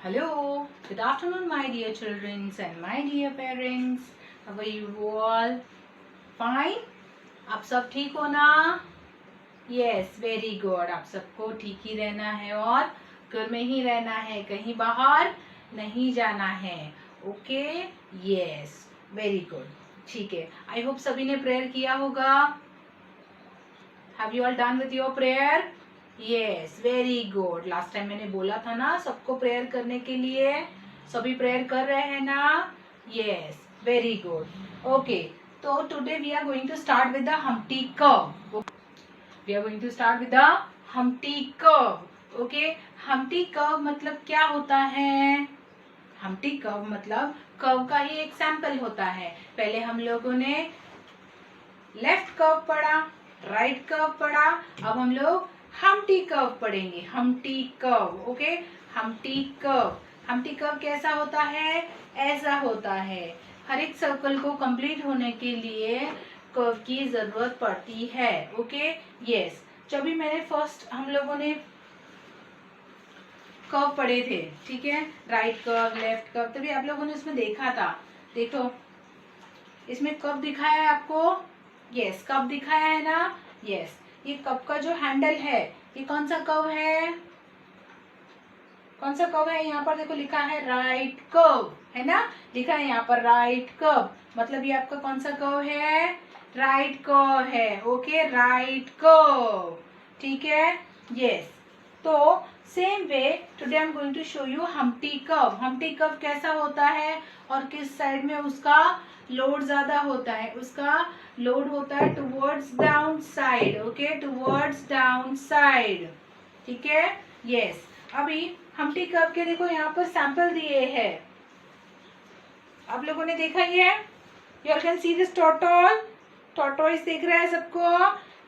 Hello, good afternoon, my dear children and my dear parents. How are you all? Fine? आप सब ठीक हो ना? Yes, very good. आप सबको ठीक ही रहना है और घर में ही रहना है, कहीं बाहर नहीं जाना है. ओके? Yes, very good. ठीक है. I hope सभी ने प्रेयर किया होगा. Have you all done with your prayer? Yes, very good. Last time मैंने बोला था ना सबको प्रेयर करने के लिए. सभी प्रेयर कर रहे हैं ना? Yes, very good. Okay, so today we are going to start with the Humpty curve. We are going to start with the Humpty curve. Okay, Humpty curve मतलब क्या होता है? Humpty curve मतलब कर्व का ही एक सैंपल होता है. पहले हम लोगों ने लेफ्ट कर्व पढ़ा, राइट कर्व पढ़ा, अब हम लोग हम्टी कर्व पढ़ेंगे. Humpty curve. Okay, Humpty curve. Humpty curve कैसा होता है? ऐसा होता है. हर एक सर्कल को कंप्लीट होने के लिए कर्व की जरूरत पड़ती है. Okay, yes. जब भी मैंने फर्स्ट हम लोगों ने कर्व पढ़े थे, ठीक है, राइट कर्व, लेफ्ट कर्व, तभी आप लोगों ने उसमें देखा था. देखो, इसमें कब दिखाया है आपको? यस, कब दिखाया है ना? यस. ये कप का जो हैंडल है, ये कौन सा कर्व है? कौन सा कर्व है? यहाँ पर देखो लिखा है राइट कर्व, है ना? लिखा है यहाँ पर राइट कर्व, मतलब ये आपका कौन सा कर्व है? राइट कर्व है. Okay, right curve. ठीक है, यस. तो same way today I am going to show you Humpty curve. Humpty curve कैसा होता है और किस साइड में उसका लोड ज्यादा होता है? उसका लोड होता है towards down side. Okay, towards down side. ठीक है, यस. अभी हम्टी कर्व के देखो यहाँ पर सैंपल दिए हैं. आप लोगों ने देखा ये? You can see this tortoise दिख रहा है सबको?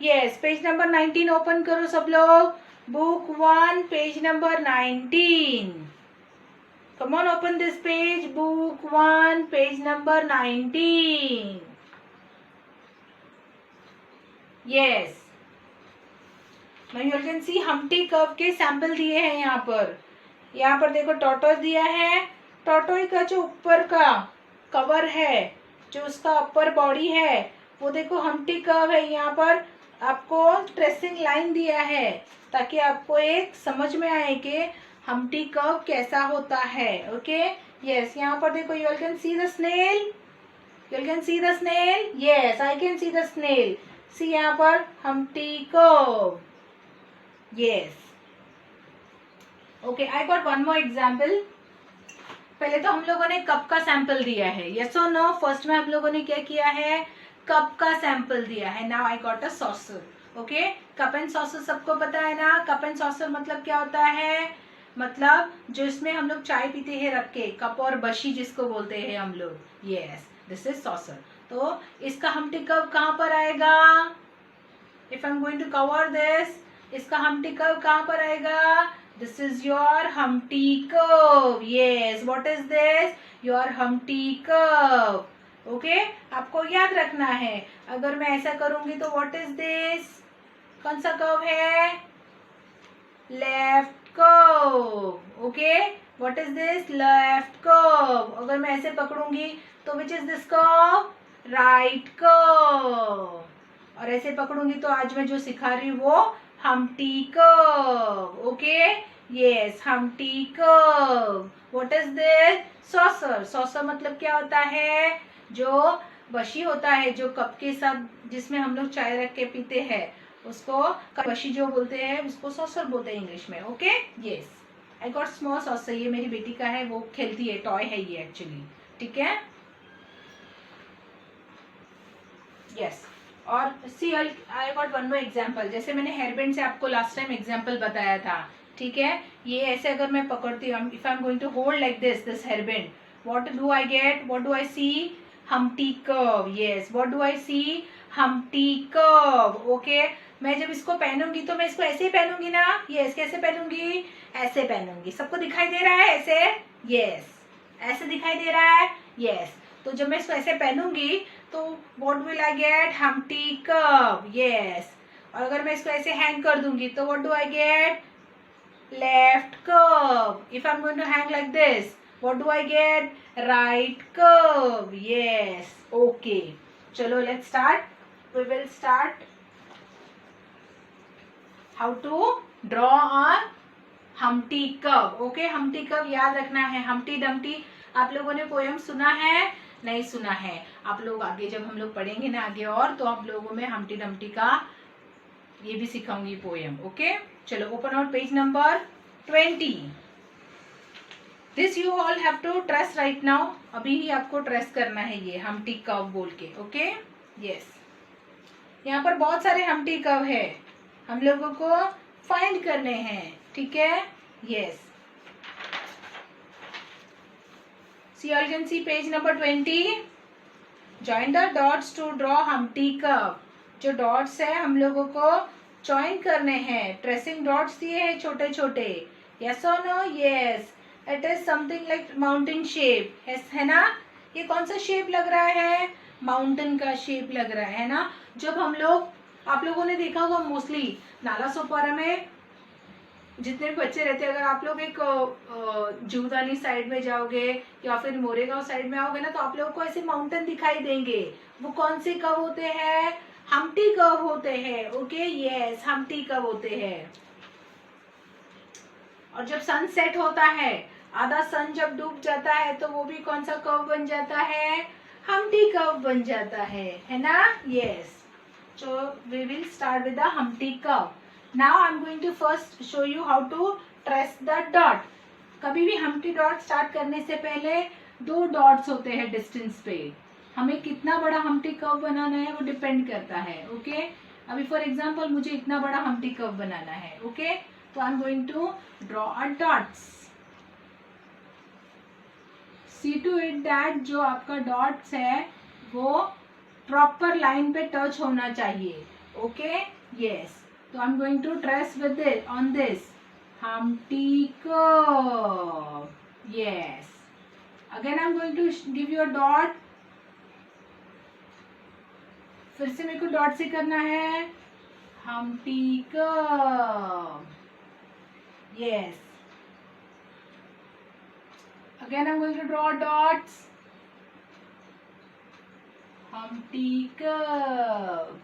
यस. पेज नंबर 19 ओपन करो सब लोग. Book 1 page number 19. Come on, open this page. Book 1 page number 19. Yes. Now you can see Humpty curve के सैंपल दिए हैं यहाँ पर. यहाँ पर देखो टॉर्टोइस दिया है. टॉर्टोइस का जो ऊपर का कवर है, जो उसका अपर बॉडी है, वो देखो हम्टी कर्व है. यहाँ पर आपको ट्रेसिंग लाइन दिया है ताकि आपको एक समझ में आए कि हम्टी कर्व कैसा होता है. Okay, yes. यहाँ पर देखो you can see the snail. You can see the snail. Yes, I can see the snail. See यहाँ पर Humpty curve. Yes. Okay, I got one more example. पहले तो हम लोगों ने कप का सैंपल दिया है. यस और नो? फर्स्ट में हम लोगों ने क्या किया है? कप का सैंपल दिया है. Now I got a saucer. Okay, cup and saucer सबको पता है ना? कप एंड सॉसर मतलब क्या होता है? मतलब जो इसमें हम लोग चाय पीते हैं रख के, कप और बशी जिसको बोलते हैं हम लोग. Yes, this is saucer. तो इसका हम्टी कर्व कहाँ पर आएगा? If I am going to cover this, इसका हम्टी कर्व कहाँ पर आएगा? This is your Humpty curve. Yes. What is this? Your Humpty curve. Okay? आपको याद रखना है. अगर मैं ऐसा करूंगी तो what is this? कौन सा कर्व है? Left curve. Okay? What is this? Left curve. अगर मैं ऐसे पकड़ूंगी तो which is this curve? Right curve. और ऐसे पकड़ूंगी तो आज मैं जो सिखा रही हूँ वो Humpty curve. Okay? Yes, Humpty curve. What is this? Saucer. Saucer मतलब क्या होता है? जो बशी होता है, जो कप के साथ जिसमें हम लोग चाय रख के पीते हैं, उसको बशी जो बोलते हैं उसको सॉसर बोलते हैं इंग्लिश में. Okay, yes. I got small saucer. ये मेरी बेटी का है, वो खेलती है, टॉय है ये एक्चुअली. ठीक है, यस. और see I got one more example. जैसे मैंने हेयरबैंड से आपको लास्ट टाइम एग्जाम्पल बताया था. ठीक है, ये ऐसे अगर मैं पकड़ती हूँ, if I am going to hold like this hairband, what do I get? What do I see? Humpty curve. Yes, what do I see? Humpty curve. Okay, मैं जब इसको पहनूंगी तो मैं इसको ऐसे ही पहनूंगी ना? यस. कैसे पहनूंगी? ऐसे पहनूंगी. सबको दिखाई दे रहा है ऐसे? यस, ऐसे दिखाई दे रहा है. यस. तो जब मैं इसको ऐसे पहनूंगी तो what will I get? Humpty curve. Yes. और अगर मैं इसको ऐसे हैंग कर दूंगी तो what do I gate? left curve. If I'm going to hang like this, what do I get? Right curve. Yes. Okay. Chalo, let's start. We will start how to draw a Humpty curve. Okay, Humpty curve याद रखना है. Humpty Dumpty आप लोगों ने poem सुना है? नहीं सुना है. आप लोग आगे जब हम लोग पढ़ेंगे ना आगे और, तो आप लोगों में Humpty Dumpty का ये भी सिखाऊंगी पोयम. ओके, चलो open out page number 20. This you all have to trace right now. अभी ही आपको ट्रेस करना है ये Humpty कर्व बोल के. Okay, yes. यहाँ पर बहुत सारे Humpty कर्व है, हम लोगों को फाइंड करने हैं. ठीक है, yes. See all can see page number 20. Join the dots to draw Humpty curve. जो डॉट्स है हम लोगों को ज्वाइन करने हैं. ट्रेसिंग डॉट्स दिए हैं छोटे छोटे. यस और no? Yes. It is something like mountain shape है ना. ये कौन सा शेप लग रहा है? माउंटेन का शेप लग रहा है ना. जब हम लोग, आप लोगों ने देखा होगा मोस्टली नाला सोपारा में जितने भी बच्चे रहते हैं, अगर आप लोग एक जीवदानी साइड में जाओगे या फिर मोरेगांव साइड में आओगे ना, तो आप लोगों को ऐसे माउंटेन दिखाई देंगे. वो कौन से कर्व होते हैं? Humpty कर्व होते हैं. ओके, यस, Humpty कर्व होते हैं. और जब सन सेट होता है, आधा सन जब डूब जाता है, तो वो भी कौन सा कर्व बन जाता है? Humpty कर्व बन जाता है ना. Yes. So we will start with the Humpty curve. Now I'm going to first show you how to trace the dot. कभी भी Humpty dot स्टार्ट करने से पहले 2 डॉट्स होते हैं डिस्टेंस पे. हमें कितना बड़ा Humpty कर्व बनाना है वो डिपेंड करता है. ओके, अभी फॉर एग्जांपल मुझे इतना बड़ा Humpty कर्व बनाना है. ओके, तो I am going to draw a dots. See to it that जो आपका डॉट्स है वो प्रॉपर लाइन पे टच होना चाहिए. Okay, yes. तो I am going to trace with it on this Humpty curve. Yes. Again I am going to give you a dot. फिर से मेरे को डॉट से करना है Humpty curve. Yes. Again I'm going to draw dots. Humpty curve.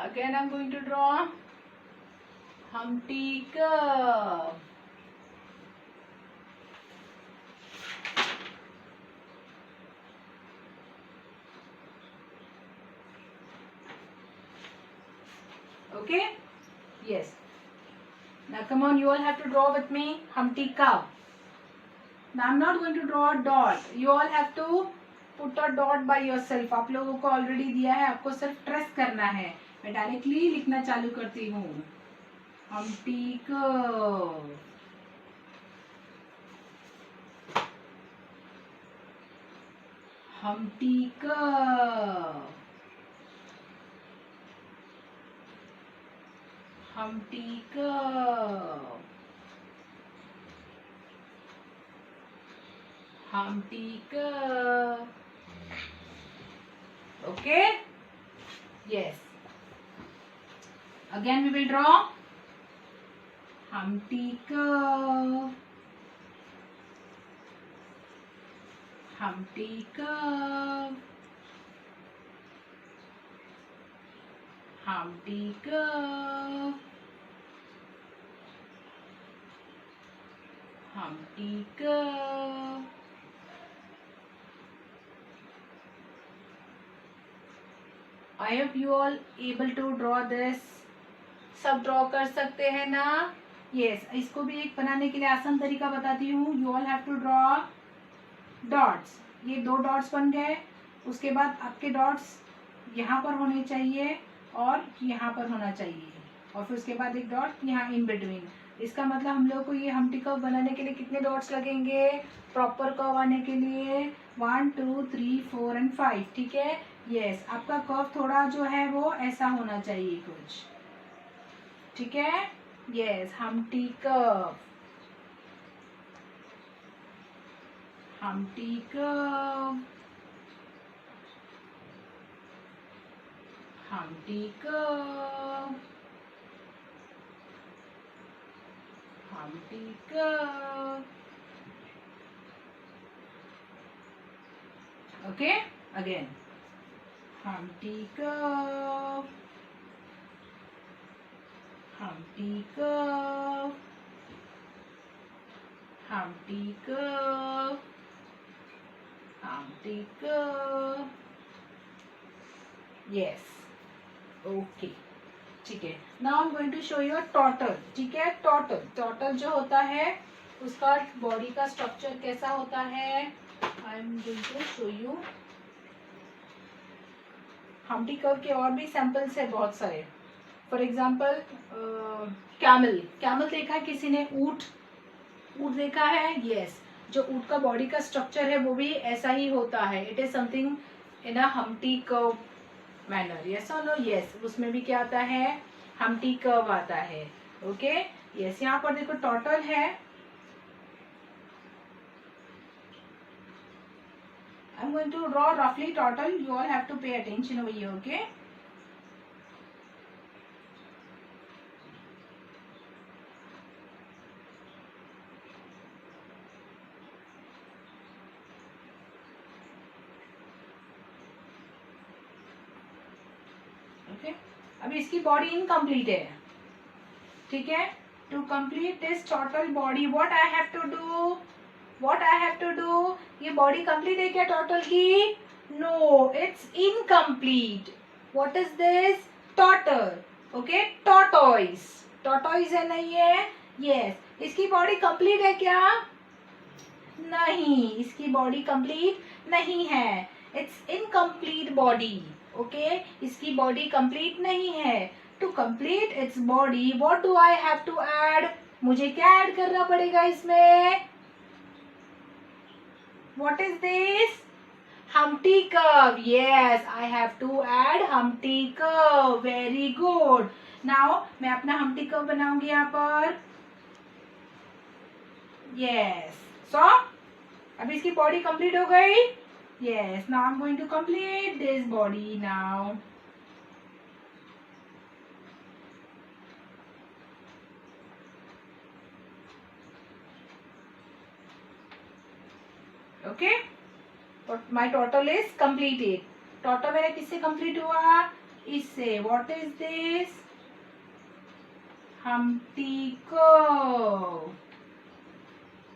Again I'm going to draw Humpty curve. Okay? Yes. Now come on, you all have to draw with me Humpty curve. Now I'm not going to draw a dot. You all have to put a dot by yourself. आप लोगों को already दिया है, आपको सिर्फ trace करना है. मैं डायरेक्टली लिखना चालू करती हूँ. Humpty curve. Humpty curve. Humpty curve. Humpty curve. Okay? Yes. Again we will draw Humpty curve. Humpty curve. Humpty curve. Humpty curve. I hope you all able to draw this. सब draw कर सकते हैं ना. Yes. इसको भी एक बनाने के लिए आसान तरीका बताती हूँ. You all have to draw dots. ये 2 डॉट्स बन गए. उसके बाद आपके डॉट्स यहाँ पर होने चाहिए और यहाँ पर होना चाहिए, और फिर उसके बाद एक डॉट यहाँ इन बिटवीन. इसका मतलब हम लोग को ये Humpty कर्व बनाने के लिए कितने डॉट्स लगेंगे? प्रॉपर कर्व आने के लिए 1 2 3 4 एंड 5. ठीक है. यस. आपका कर्व थोड़ा जो है वो ऐसा होना चाहिए कुछ. ठीक है. Yes. Humpty curve. Humpty curve. Humpty curve. Humpty curve. Okay, again. Humpty curve. Humpty curve. Humpty curve. Humpty curve. Yes. Okay. ठीक है. Now I'm going to show you a turtle. ठीक है, turtle. Turtle जो होता है उसका body का structure कैसा होता है. I'm going to show you. Humpty curve के और भी सैंपल्स है बहुत सारे. For example camel. कैमल देखा है किसी ने. ऊंट. ऊंट देखा है. यस. जो ऊंट का बॉडी का स्ट्रक्चर है वो भी ऐसा ही होता है. It is something in a Humpty curve manner. Yes और नो. यस. उसमें भी क्या आता है. हम्प्टी कर्व आता है. ओके. यस. यहाँ पर देखो टर्टल है. I'm going to draw roughly turtle. You all have to pay attention over here. Okay. Okay. अभी इसकी बॉडी इनकम्प्लीट है. ठीक है. To complete this total body what I have to do. What I have to do. ये body complete है क्या total की. No, it's incomplete. What is this. Total. Okay. Tortoise. Tortoise है नहीं है. यस. इसकी बॉडी कंप्लीट है क्या. नहीं, इसकी बॉडी कंप्लीट नहीं है. It's incomplete body. ओके. इसकी बॉडी कंप्लीट नहीं है. To complete its body what do I have to add. मुझे क्या ऐड करना पड़ेगा इसमें. What is this. Humpty curve. Yes, I have to add Humpty curve. Very good. Now मैं अपना Humpty curve बनाऊंगी यहाँ पर. Yes. So अभी इसकी बॉडी कंप्लीट हो गई. Yes. Now I'm going to complete this body now. Okay. My total is completed. Total मेरा किससे कंप्लीट हुआ. इससे. What is this. Humpty curve.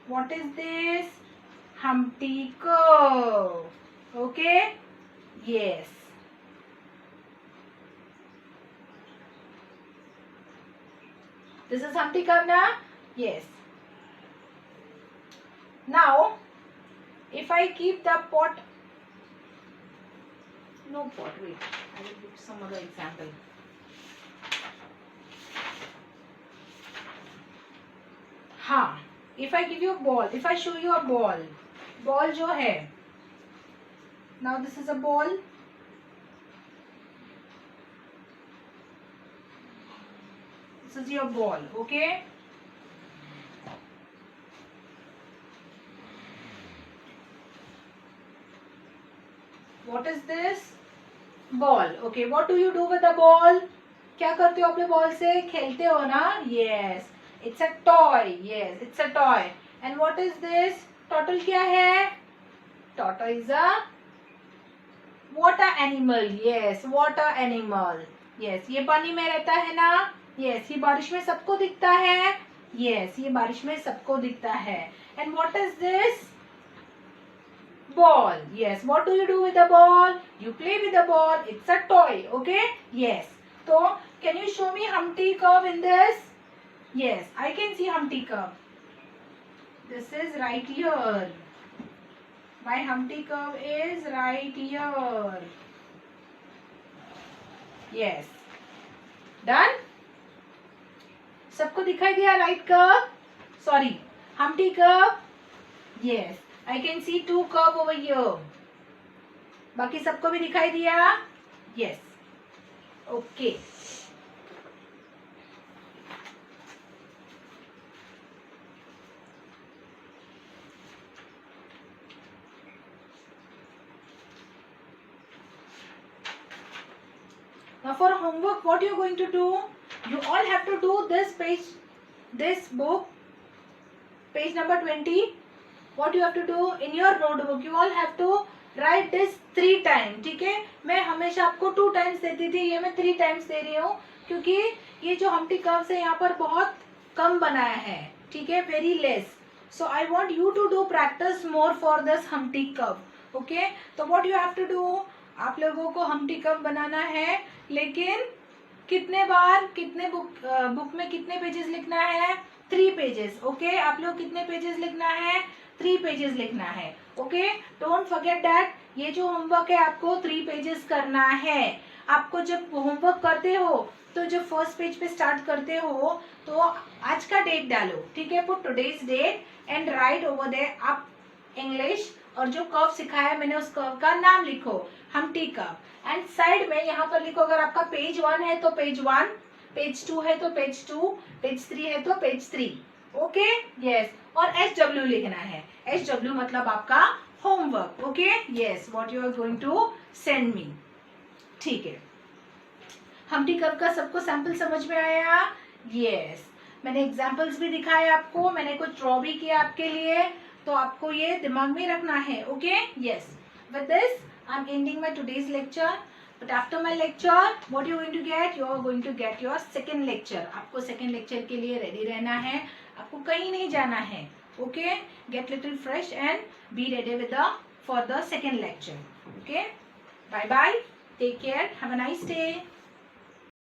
What is this. Humpty curve. Okay. Yes. This is Humpty curve ना. Yes. Now if I keep the pot. No pot. Wait. I will give some other example. हाँ. If I give you a ball. If I show you a ball. Ball जो है. Now this is a ball. This is your ball. Okay. What is this. Ball. Okay. What do you do with the ball. क्या करते हो अपने ball से. खेलते हो ना. Yes. It's a toy. Yes. It's a toy. And what is this. Turtle क्या है. Turtle is a water animal. Yes. Water animal. Yes. ये पानी में रहता है ना. Yes. ये बारिश में सबको दिखता है. Yes. ये बारिश में सबको दिखता है. And what is this. Ball. Yes. What do you do with the ball. You play with the ball. It's a toy. Okay. Yes. So can you show me Humpty curve in this. Yes. I can see Humpty curve. This is right here. My Humpty curve is right here. Yes. Done. सबको दिखाई दिया right curve. Sorry. Humpty curve. Yes. I can see two curve over here. बाकी सबको भी दिखाई दिया. Yes. Okay. Now for homework, what you're going to do? You all have to do this page, this book, page number 20. What you have to do in your notebook? You all have to write this 3 times. ठीक है, मैं हमेशा आपको 2 times देती थी, ये मैं 3 times दे रही हूँ क्योंकि ये जो हम्टी कर्व्स है यहाँ पर बहुत कम बनाया है. ठीक है, very less. So I want you to do practice more for this Humpty curve. Okay? तो what you have to do? आप लोगों को Humpty curve बनाना है, लेकिन कितने बार, कितने बुक में कितने पेजेस लिखना है? 3 पेजेस. ओके, आप लोग कितने पेजेस लिखना है? 3 पेजेस लिखना है. Okay, don't forget that. ये जो होमवर्क है आपको 3 पेजेस करना है. आपको जब होमवर्क करते हो तो जब फर्स्ट पेज पे स्टार्ट करते हो तो आज का डेट डालो. ठीक है, put today's date and write over there आप इंग्लिश, और जो कर्व सिखाया मैंने उस कर्व का नाम लिखो, हम्टी कर्व. एंड साइड में यहाँ पर लिखो, अगर आपका पेज 1 है तो पेज 1, पेज 2 है तो पेज 2, पेज 3 है तो पेज 3. Okay, yes. और SW लिखना है. SW मतलब आपका homework. Okay, yes, what you are going to send me. ठीक है, हम्टी कर्व का सबको सैंपल समझ में आया? यस, मैंने एग्जांपल्स भी दिखाए आपको, मैंने कुछ ड्रॉ भी किया आपके लिए, तो आपको ये दिमाग में रखना है. Okay, yes. With this I am ending my today's lecture. But after my lecture what you going to get? You are going to get your second lecture. आपको सेकंड लेक्चर के लिए रेडी रहना है, आपको कहीं नहीं जाना है. Okay, get little fresh and be ready with the for the second lecture. Okay, bye bye, take care, have a nice day.